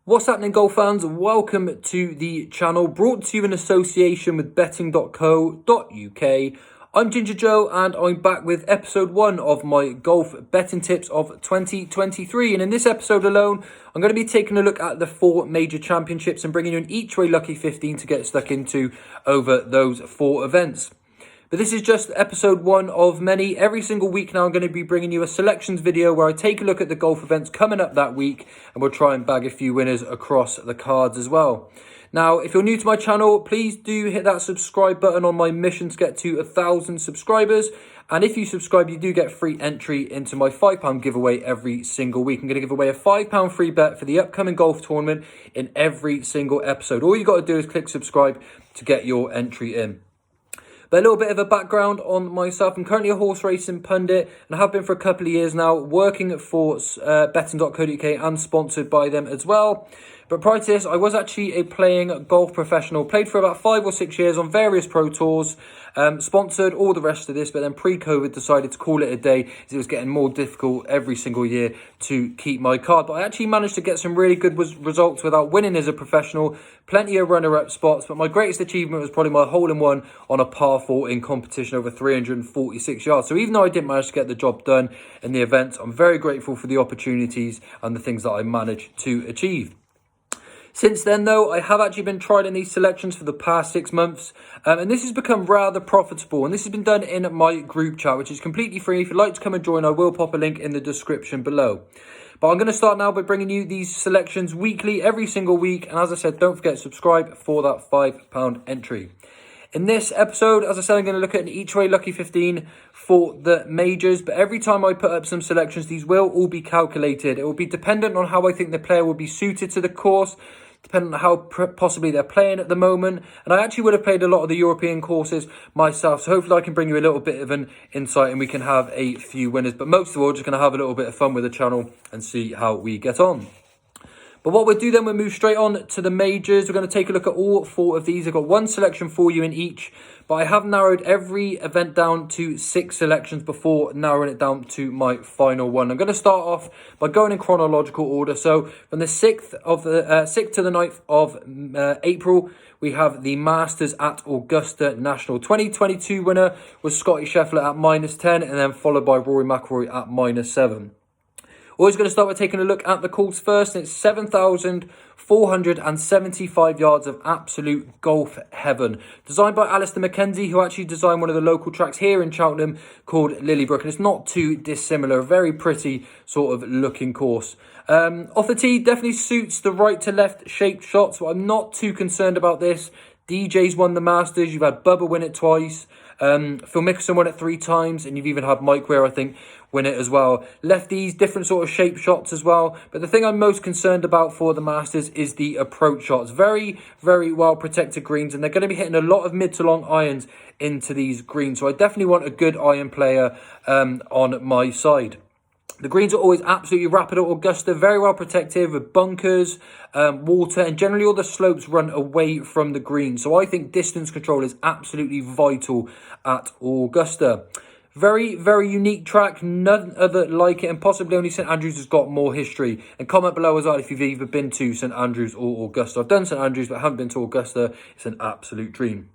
What's happening, golf fans? Welcome to the channel, brought to you in association with betting.co.uk. I'm Ginger Joe and I'm back with episode 1 of my golf betting tips of 2023. And in this episode alone, I'm going to be taking a look at the 4 major championships and bringing you an each way lucky 15 to get stuck into over those 4 events. But this is just episode 1 of many. Every single week now I'm going to be bringing you a selections video where I take a look at the golf events coming up that week and we'll try and bag a few winners across the cards as well. Now, if you're new to my channel, please do hit that subscribe button on my mission to get to 1,000 subscribers. And if you subscribe, you do get free entry into my £5 giveaway every single week. I'm going to give away a £5 free bet for the upcoming golf tournament in every single episode. All you got to do is click subscribe to get your entry in. But a little bit of a background on myself. I'm currently a horse racing pundit and I have been for a couple of years now, working for betting.co.uk and sponsored by them as well. But prior to this, I was actually a playing golf professional. Played for about 5 or 6 years on various pro tours, sponsored all the rest of this, but then pre-COVID decided to call it a day as it was getting more difficult every single year to keep my card. But I actually managed to get some really good results without winning as a professional. Plenty of runner-up spots, but my greatest achievement was probably my hole-in-one on a par 4 in competition over 346 yards. So even though I didn't manage to get the job done in the event, I'm very grateful for the opportunities and the things that I managed to achieve. Since then, though, I have actually been trialing these selections for the past 6 months, and this has become rather profitable, and this has been done in my group chat, which is completely free. If you'd like to come and join, I will pop a link in the description below. But I'm going to start now by bringing you these selections weekly, every single week, and as I said, don't forget to subscribe for that £5 entry. In this episode, as I said, I'm going to look at an each way lucky 15 for the majors. But every time I put up some selections, these will all be calculated. It will be dependent on how I think the player will be suited to the course, depending on how possibly they're playing at the moment. And I actually would have played a lot of the European courses myself. So hopefully I can bring you a little bit of an insight and we can have a few winners. But most of all, just going to have a little bit of fun with the channel and see how we get on. But what we'll do then, we'll move straight on to the majors. We're going to take a look at all 4 of these. I've got 1 selection for you in each, but I have narrowed every event down to 6 selections before narrowing it down to my final one. I'm going to start off by going in chronological order. So from the 6th to the 9th of April, we have the Masters at Augusta National. 2022 winner was Scotty Scheffler at -10 and then followed by Rory McIlroy at -7. Always going to start by taking a look at the course first, and it's 7,475 yards of absolute golf heaven. Designed by Alistair Mackenzie, who actually designed one of the local tracks here in Cheltenham called Lillybrook, and it's not too dissimilar. A very pretty sort of looking course. Off the tee, definitely suits the right to left shaped shots, but I'm not too concerned about this. DJ's won the Masters, you've had Bubba win it twice, Phil Mickelson won it 3 times, and you've even had Mike Weir, I think, win it as well. Lefties, different sort of shape shots as well, but the thing I'm most concerned about for the Masters is the approach shots. Very, very well protected greens, and they're going to be hitting a lot of mid to long irons into these greens, so I definitely want a good iron player on my side. The greens are always absolutely rapid at Augusta, very well protected with bunkers, water, and generally all the slopes run away from the green. So I think distance control is absolutely vital at Augusta. Very, very unique track, none other like it, and possibly only St Andrews has got more history. And comment below as well if you've either been to St Andrews or Augusta. I've done St Andrews but haven't been to Augusta. It's an absolute dream.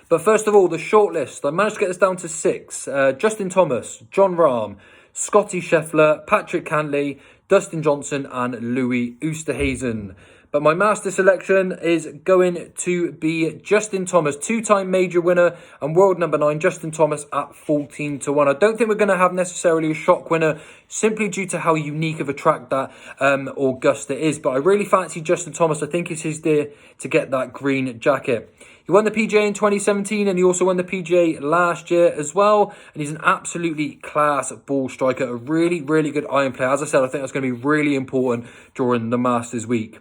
But first of all, the shortlist. I managed to get this down to 6. Justin Thomas, Jon Rahm, Scotty Scheffler, Patrick Cantlay, Dustin Johnson and Louis Oosthuizen. But my master selection is going to be Justin Thomas, 2-time major winner and world number 9, Justin Thomas at 14 to 1. I don't think we're going to have necessarily a shock winner simply due to how unique of a track that Augusta is. But I really fancy Justin Thomas. I think it's his day to get that green jacket. He won the PGA in 2017 and he also won the PGA last year as well. And he's an absolutely class ball striker, a really, really good iron player. As I said, I think that's going to be really important during the Masters week.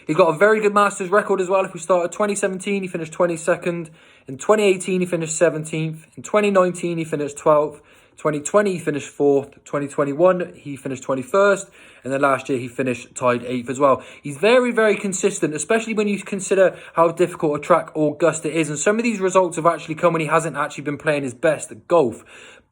He's got a very good Masters record as well. If we start at 2017, he finished 22nd. In 2018, he finished 17th. In 2019, he finished 12th. 2020, he finished 4th. 2021, he finished 21st. And then last year, he finished tied 8th as well. He's very, very consistent, especially when you consider how difficult a track Augusta is. And some of these results have actually come when he hasn't actually been playing his best at golf.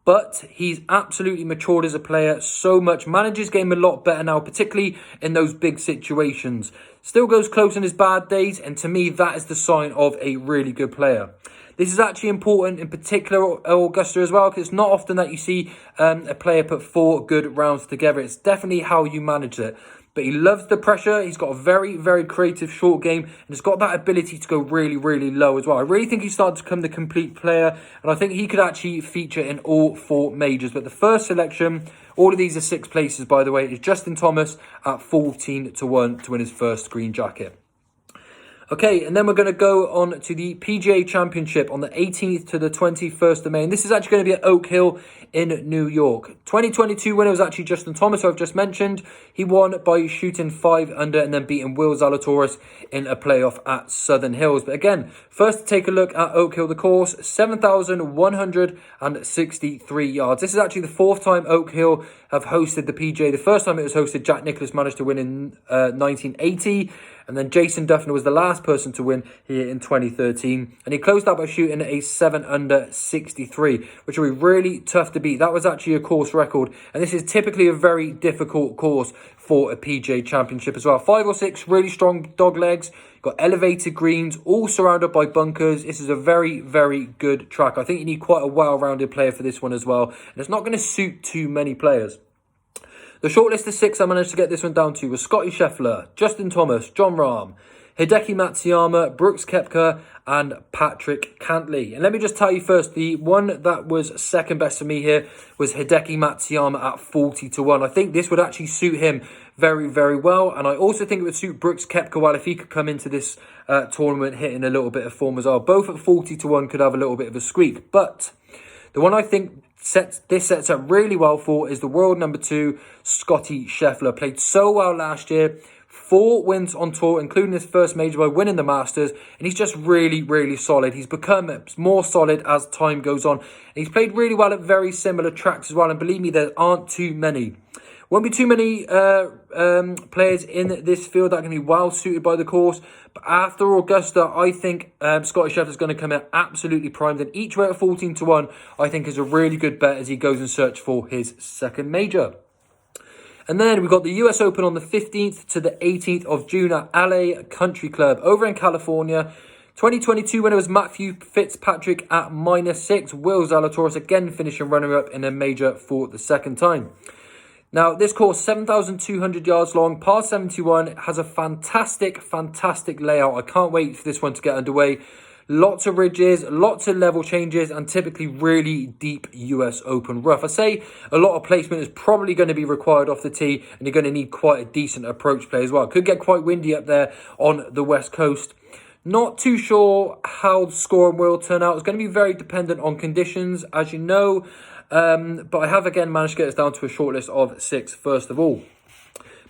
But he's absolutely matured as a player so much. Manages game a lot better now, particularly in those big situations. Still goes close in his bad days, and to me, that is the sign of a really good player. This is actually important, in particular Augusta as well, because it's not often that you see a player put 4 good rounds together. It's definitely how you manage it. But he loves the pressure. He's got a very, very creative short game, and he's got that ability to go really, really low as well. I really think he's starting to become the complete player, and I think he could actually feature in all 4 majors. But the first selection, all of these are 6 places, by the way, is Justin Thomas at 14-1 to win his first green jacket. Okay, and then we're going to go on to the PGA Championship on the 18th to the 21st of May. And this is actually going to be at Oak Hill in New York. 2022 winner was actually Justin Thomas, who I've just mentioned. He won by shooting 5 under and then beating Will Zalatoris in a playoff at Southern Hills. But again, first to take a look at Oak Hill, the course, 7,163 yards. This is actually the 4th time Oak Hill have hosted the PGA. The first time it was hosted, Jack Nicklaus managed to win in 1980. And then Jason Duffner was the last person to win here in 2013. And he closed out by shooting a 7 under 63, which will be really tough to beat. That was actually a course record. And this is typically a very difficult course for a PGA Championship as well. 5 or 6 really strong dog legs. Got elevated greens, all surrounded by bunkers. This is a very, very good track. I think you need quite a well-rounded player for this one as well. And it's not going to suit too many players. The shortlist of 6 I managed to get this one down to was Scotty Scheffler, Justin Thomas, Jon Rahm, Hideki Matsuyama, Brooks Koepka, and Patrick Cantlay. And let me just tell you first, the one that was second best for me here was Hideki Matsuyama at 40-1. I think this would actually suit him very, very well. And I also think it would suit Brooks Koepka well if he could come into this tournament hitting a little bit of form as well. Both at 40-1 could have a little bit of a squeak. But the one I think sets up really well for is the world number 2, Scotty Scheffler. Played so well last year. 4 wins on tour, including his first major by winning the Masters. And he's just really, really solid. He's become more solid as time goes on. And he's played really well at very similar tracks as well. And believe me, there aren't too many. Won't be too many players in this field that can be well suited by the course. But after Augusta, I think Scotty Scheffler is going to come in absolutely primed. And each way at 14-1, I think is a really good bet as he goes in search for his second major. And then we've got the US Open on the 15th to the 18th of June at LA Country Club over in California. 2022 winner was Matthew Fitzpatrick at -6. Will Zalatoris again finishing runner-up in a major for the second time. Now, this course, 7,200 yards long, par 71, has a fantastic, fantastic layout. I can't wait for this one to get underway. Lots of ridges, lots of level changes, and typically really deep US Open rough. I say a lot of placement is probably going to be required off the tee, and you're going to need quite a decent approach play as well. It could get quite windy up there on the West Coast. Not too sure how the scoring will turn out. It's going to be very dependent on conditions, as you know. But I have again managed to get us down to a shortlist of 6 first of all.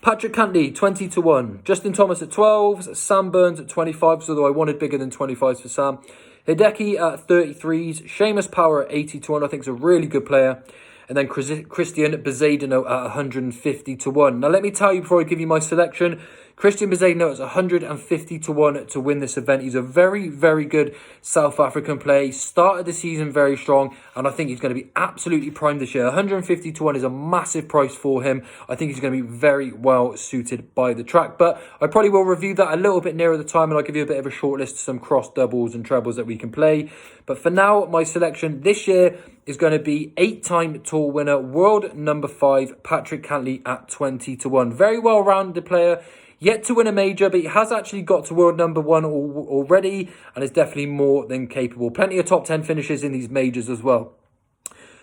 Patrick Cantlay, 20-1. Justin Thomas at 12s. Sam Burns at 25s, although I wanted bigger than 25s for Sam. Hideki at 33s. Seamus Power at 80-1. I think is a really good player. And then Christian Bezzadino at 150-1. Now, let me tell you before I give you my selection, Christian Bezzadino is 150-1 to win this event. He's a very, very good South African player. He started the season very strong, and I think he's going to be absolutely primed this year. 150-1 is a massive price for him. I think he's going to be very well suited by the track. But I probably will review that a little bit nearer the time, and I'll give you a bit of a short list of some cross doubles and trebles that we can play. But for now, my selection this year is going to be 8-time tour winner, world number 5, Patrick Cantlay at 20-1. Very well-rounded player. Yet to win a major, but he has actually got to world number 1 already and is definitely more than capable. Plenty of top 10 finishes in these majors as well.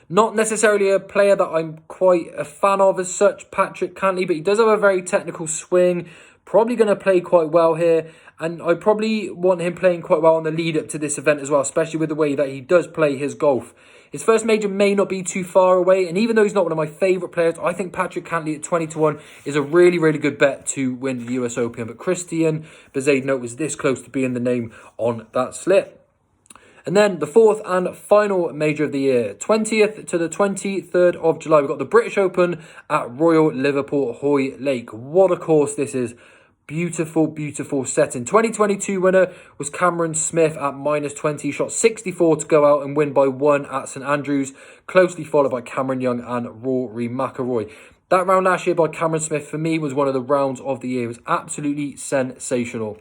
Not necessarily a player that I'm quite a fan of as such, Patrick Cantlay, but he does have a very technical swing. Probably going to play quite well here. And I probably want him playing quite well on the lead up to this event as well, especially with the way that he does play his golf. His first major may not be too far away, and even though he's not one of my favourite players, I think Patrick Cantlay at 20-1 is a really, really good bet to win the US Open. But Christian Bezzadino was this close to being the name on that slip. And then the 4th and final major of the year, 20th to the 23rd of July, we've got the British Open at Royal Liverpool Hoy Lake. What a course this is. Beautiful, beautiful setting. 2022 winner was Cameron Smith at -20. Shot 64 to go out and win by 1 at St Andrews. Closely followed by Cameron Young and Rory McIlroy. That round last year by Cameron Smith, for me, was one of the rounds of the year. It was absolutely sensational.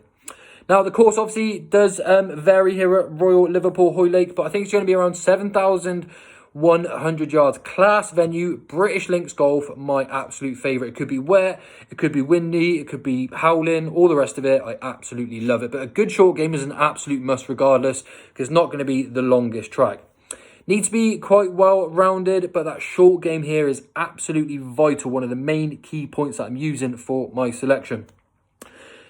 Now, the course obviously does vary here at Royal Liverpool Hoylake, but I think it's going to be around 7,100 yards. Class venue, British Links Golf, my absolute favourite. It could be wet, it could be windy, it could be howling, all the rest of it. I absolutely love it. But a good short game is an absolute must regardless, because it's not going to be the longest track. Needs to be quite well rounded, but that short game here is absolutely vital. One of the main key points that I'm using for my selection.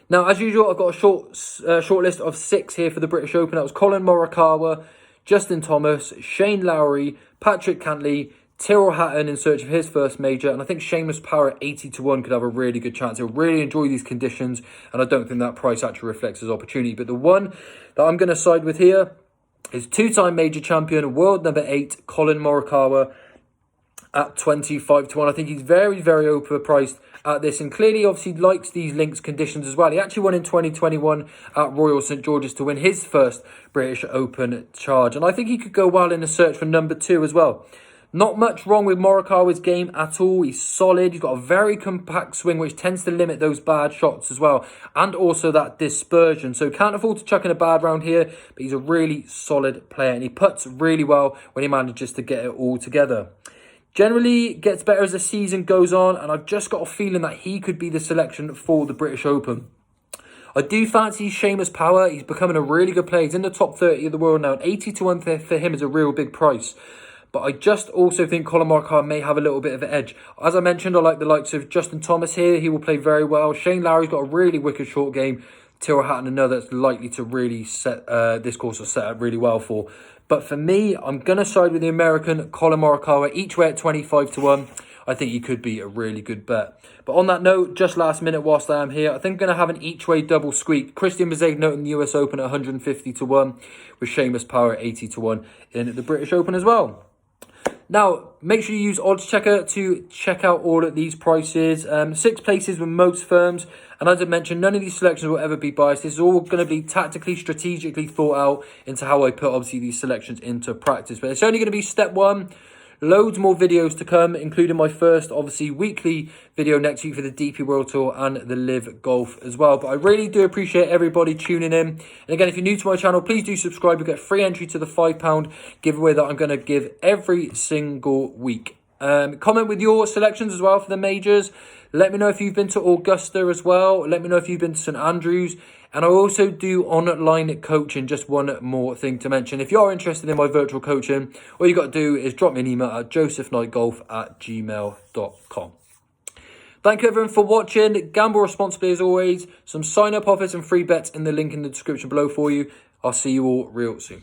Now, as usual, I've got a short list of 6 here for the British Open. That was Colin Morikawa, Justin Thomas, Shane Lowry, Patrick Cantley, Tyrrell Hatton in search of his first major. And I think Seamus Power at 80-1 could have a really good chance. He'll really enjoy these conditions, and I don't think that price actually reflects his opportunity. But the one that I'm going to side with here is two-time major champion, world number 8, Colin Morikawa at 25-1. I think he's very, very overpriced at this, and clearly obviously likes these links conditions as well. He actually won in 2021 at Royal St George's to win his first British Open charge, and I think he could go well in the search for number 2 as well. Not much wrong with Morikawa's game at all. He's solid. He's got a very compact swing, which tends to limit those bad shots as well, and also that dispersion. So can't afford to chuck in a bad round here, but he's a really solid player, and he puts really well when he manages to get it all together. Generally gets better as the season goes on, and I've just got a feeling that he could be the selection for the British Open. I do fancy Seamus Power. He's becoming a really good player. He's in the top 30 of the world now, and 80-1 for him is a real big price. But I just also think Colin Morikawa may have a little bit of an edge. As I mentioned, I like the likes of Justin Thomas here. He will play very well. Shane Lowry's got a really wicked short game. Tyrrell Hatton, another that's likely to really set this course will set up really well for. But for me, I'm going to side with the American Colin Morikawa, each way at 25-1. I think he could be a really good bet. But on that note, just last minute whilst I am here, I think I'm going to have an each way double squeak. Christian Bezzegno in the US Open at 150-1, with Seamus Power at 80-1 in the British Open as well. Now, make sure you use Odds Checker to check out all of these prices. 6 places with most firms. And as I mentioned, none of these selections will ever be biased. This is all going to be tactically, strategically thought out into how I put, obviously, these selections into practice. But it's only going to be step 1. Loads more videos to come, including my first, obviously, weekly video next week for the DP World Tour and the Live Golf as well. But I really do appreciate everybody tuning in. And again, if you're new to my channel, please do subscribe. You get free entry to the £5 giveaway that I'm going to give every single week. Comment with your selections as well for the majors. Let me know if you've been to Augusta as well. Let me know if you've been to St Andrews. And I also do online coaching, just one more thing to mention. If you're interested in my virtual coaching, all you got to do is drop me an email at josephknightgolf@gmail.com. Thank you everyone for watching. Gamble responsibly as always. Some sign-up offers and free bets in the link in the description below for you. I'll see you all real soon.